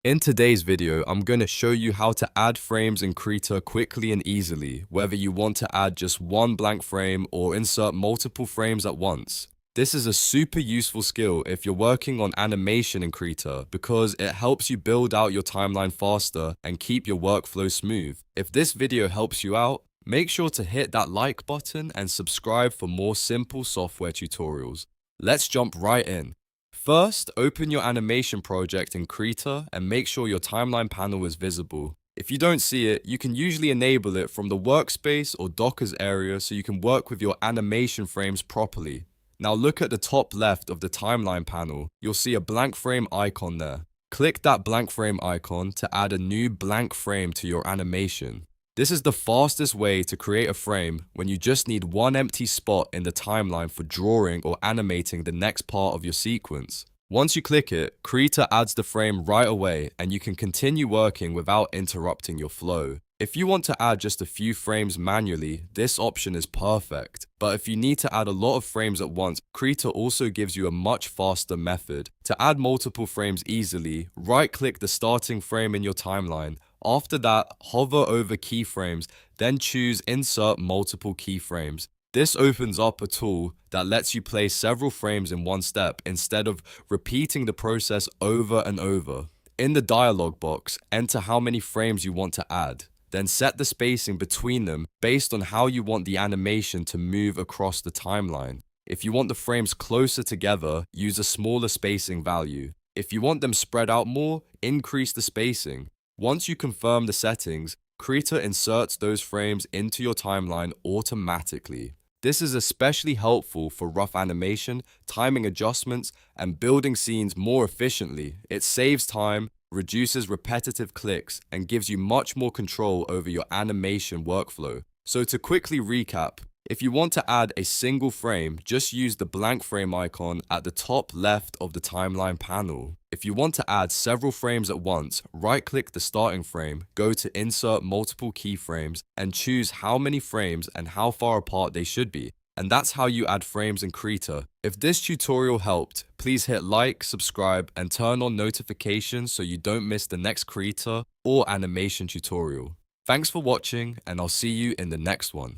In today's video, I'm going to show you how to add frames in Krita quickly and easily, whether you want to add just one blank frame or insert multiple frames at once. This is a super useful skill if you're working on animation in Krita because it helps you build out your timeline faster and keep your workflow smooth. If this video helps you out, make sure to hit that like button and subscribe for more simple software tutorials. Let's jump right in. First, open your animation project in Krita and make sure your timeline panel is visible. If you don't see it, you can usually enable it from the workspace or Docker's area so you can work with your animation frames properly. Now look at the top left of the timeline panel. You'll see a blank frame icon there. Click that blank frame icon to add a new blank frame to your animation. This is the fastest way to create a frame when you just need one empty spot in the timeline for drawing or animating the next part of your sequence. Once you click it, Krita adds the frame right away and you can continue working without interrupting your flow. If you want to add just a few frames manually, this option is perfect. But if you need to add a lot of frames at once, Krita also gives you a much faster method. To add multiple frames easily, right-click the starting frame in your timeline. After that, hover over keyframes, then choose Insert Multiple Keyframes. This opens up a tool that lets you place several frames in one step instead of repeating the process over and over. In the dialog box, enter how many frames you want to add. Then set the spacing between them based on how you want the animation to move across the timeline. If you want the frames closer together, use a smaller spacing value. If you want them spread out more, increase the spacing. Once you confirm the settings, Krita inserts those frames into your timeline automatically. This is especially helpful for rough animation, timing adjustments, and building scenes more efficiently. It saves time, reduces repetitive clicks, and gives you much more control over your animation workflow. So to quickly recap, if you want to add a single frame, just use the blank frame icon at the top left of the timeline panel. If you want to add several frames at once, right-click the starting frame, go to Insert Multiple Keyframes, and choose how many frames and how far apart they should be. And that's how you add frames in Krita. If this tutorial helped, please hit like, subscribe, and turn on notifications so you don't miss the next Krita or animation tutorial. Thanks for watching, and I'll see you in the next one.